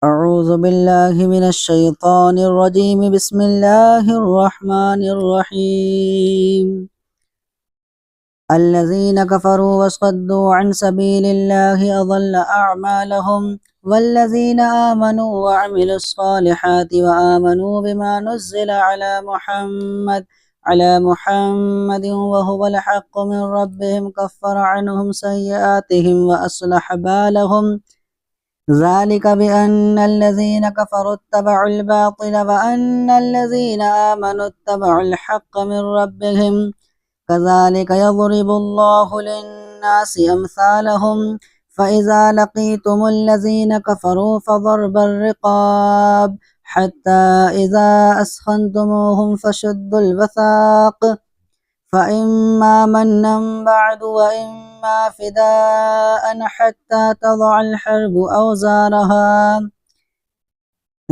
أعوذ بالله من الشيطان الرجيم. بسم الله الرحمن الرحيم. الذين كفروا وصدوا عن سبيل الله أضل أعمالهم، والذين آمنوا وعملوا الصالحات وآمنوا بما نزل على محمد وهو الحق من ربهم كفر عنهم سيئاتهم وأصلح بالهم. ذلك بأن الذين كفروا اتبعوا الباطل وأن الذين آمنوا اتبعوا الحق من ربهم. كذلك يضرب الله للناس أمثالهم. فإذا لقيتم الذين كفروا فضرب الرقاب حتى إذا أثخنتموهم فشدوا الوثاق، فإما منا بعد وإما فداء حتى تضع الحرب أوزارها.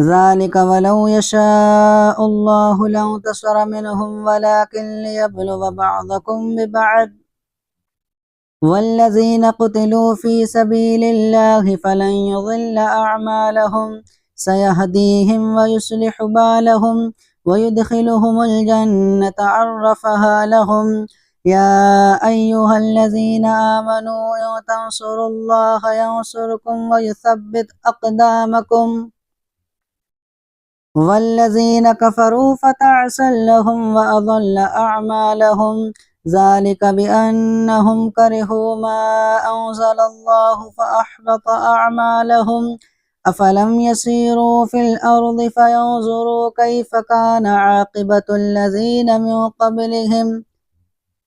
ذلك ولو يشاء الله لانتصر منهم ولكن ليبلو بعضكم ببعض. والذين قتلوا في سبيل الله فلن يضل أعمالهم، سيهديهم ويصلح بالهم ويدخلهم الجنة عرفها لهم. يا أيها الذين آمنوا إن تنصروا الله ينصركم ويثبت أقدامكم. والذين كفروا فتعسا لهم وأضل أعمالهم. ذلك بأنهم كرهوا ما أنزل الله فأحبط أعمالهم. أفلم يسيروا في الأرض فينظروا كيف كان عاقبة الذين من قبلهم،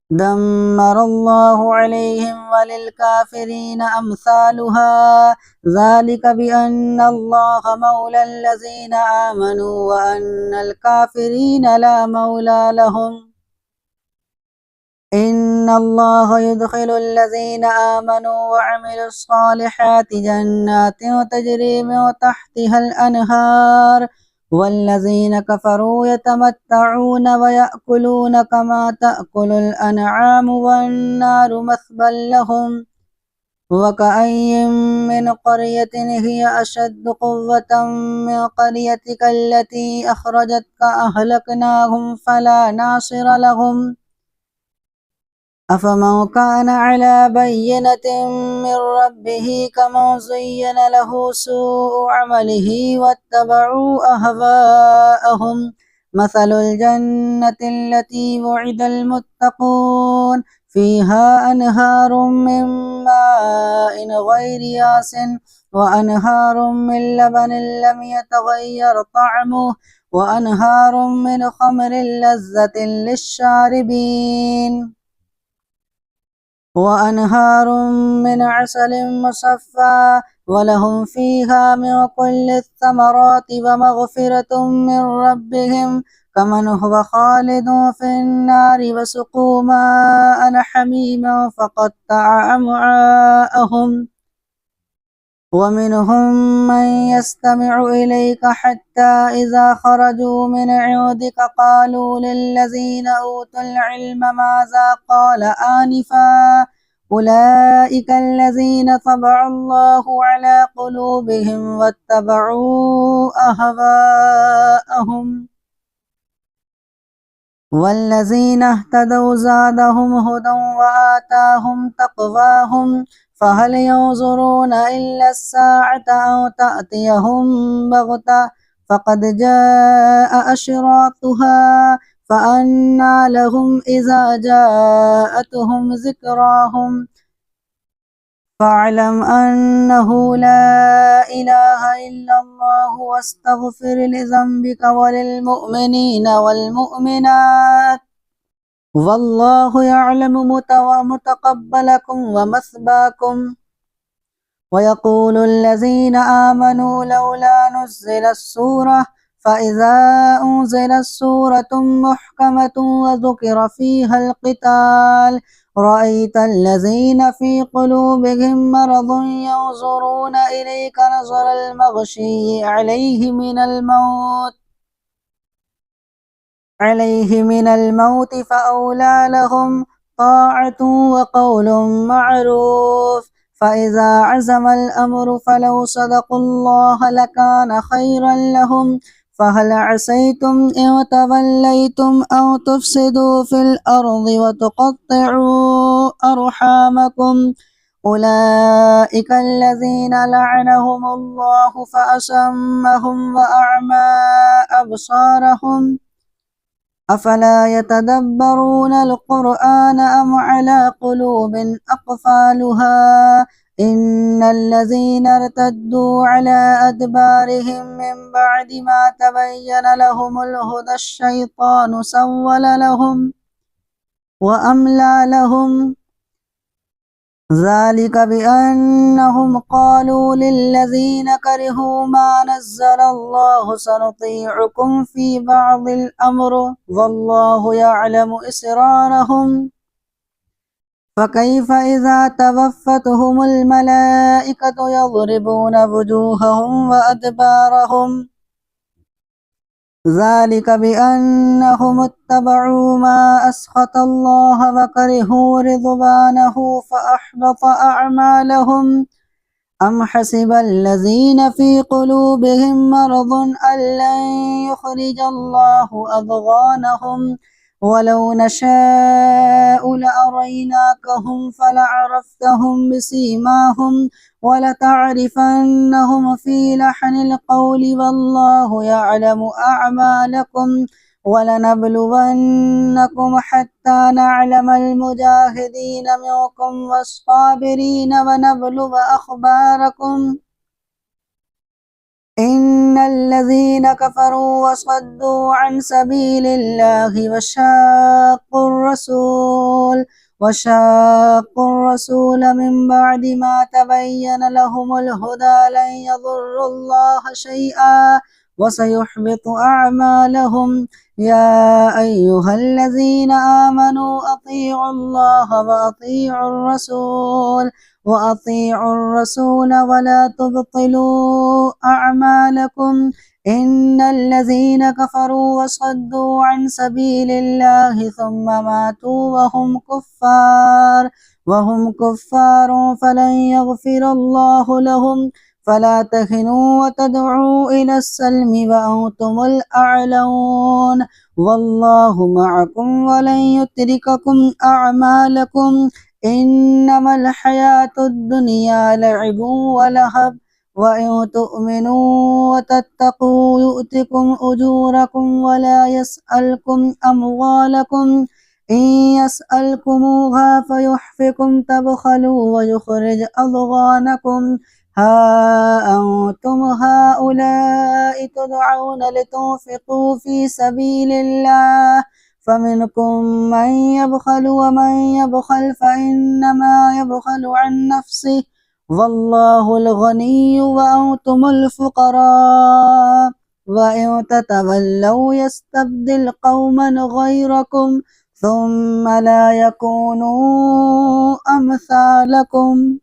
دمر الله عليهم وللكافرين أمثالها. ذلك بأن الله مولى الذين آمنوا وأن الكافرين لا مولى لهم. إن الله يدخل الذين آمنوا وعملوا الصالحات جنات تجري من تحتها الأنهار، والذين كفروا يتمتعون ويأكلون كما تأكل الأنعام والنار مثوى لهم. وكأين من قرية هي أشد قوة من قريتك التي أخرجتك أهلكناهم فلا ناصر لهم. أفمن كان على بينة من ربه كمن زين له سوء عمله واتبعوا أهواءهم. مثل الجنة التي وعد المتقون فيها أنهار من ماء غير ياس وأنهار من لبن لم يتغير طعمه وأنهار من خمر لذة للشاربين وأنهار من عسل مصفى ولهم فيها من كل الثمرات ومغفرة من ربهم كمن هو خالد في النار وسقوا ماء حميما فقطع أمعاءهم. ومنهم من يستمع إليك حتى إذا خرجوا من عندك قالوا للذين أوتوا العلم ماذا قال آنفا أولئك الذين طبع الله على قلوبهم واتبعوا أهواءهم. والذين اهتدوا زادهم هدى وآتاهم تقواهم. فهل ينظرون إلا الساعة أو تأتيهم بغتة فقد جاء أشراطها فأنى لهم إذا جاءتهم ذكراهم. فاعلم أنه لا إله إلا الله واستغفر لذنبك وللمؤمنين والمؤمنات والله يعلم متقبلكم ومثواكم. ويقول الذين آمنوا لولا نزلت سورة فإذا أنزلت سورة محكمة وذكر فيها القتال رأيت الذين في قلوبهم مرض ينظرون إليك نظر المغشي عليه من الموت فأولى لهم طاعة وقول معروف. فإذا عزم الأمر فلو صدقوا الله لكان خيرا لهم فهل عسيتم إن توليتم أو تفسدوا في الأرض وتقطعوا أرحامكم أولئك الذين لعنهم الله فأصمهم وأعمى أبصارهم أفلا يتدبرون القرآن أم على قلوب أقفالها إن الذين ارتدوا على أدبارهم من بعد ما تبين لهم الهدى الشيطان سول لهم وأملى لهم ذلك بأنهم قالوا للذين كرهوا ما نزل الله سنطيعكم في بعض الأمر والله يعلم إسرارهم فكيف إذا توفتهم الملائكة يضربون وجوههم وأدبارهم ذلك بأنهم اتبعوا ما أسخط الله وكرهوا رضوانه فأحبط أعمالهم أم حسب الذين في قلوبهم مرض أن لن يخرج الله أضغانهم ولو نشاء لأريناكهم فلعرفتهم بسيماهم ولتعرفنهم في لحن القول والله يعلم أعمالكم ولنبلونكم حتى نعلم المجاهدين منكم والصابرين ونبلو أخباركم إن الذين كفروا وصدوا عن سبيل الله وشاقوا الرسول من بعد ما تبين لهم الهدى لن يضروا الله شيئا وسيحبط أعمالهم يا أيها الذين آمنوا أطيعوا الله وأطيعوا الرسول ولا تبطلوا أعمالكم إن الذين كفروا وصدوا عن سبيل الله ثم ماتوا وهم كفار فلن يغفر الله لهم فلا تهنوا وتدعوا إلى السلم وأنتم الأعلون والله معكم ولن يترككم أعمالكم إنما الحياة الدنيا لعب ولهب وإن تؤمنوا وتتقوا يؤتكم أجوركم ولا يسألكم أموالكم إن يسألكموها فيحفكم تبخلوا ويخرج أضغانكم ها أنتم هؤلاء تدعون لتنفقوا في سبيل الله فمنكم من يبخل ومن يبخل فإنما يبخل عن نفسه والله الغني وأنتم الفقراء وإن تتولوا يستبدل قوما غيركم ثم لا يكونوا أمثالكم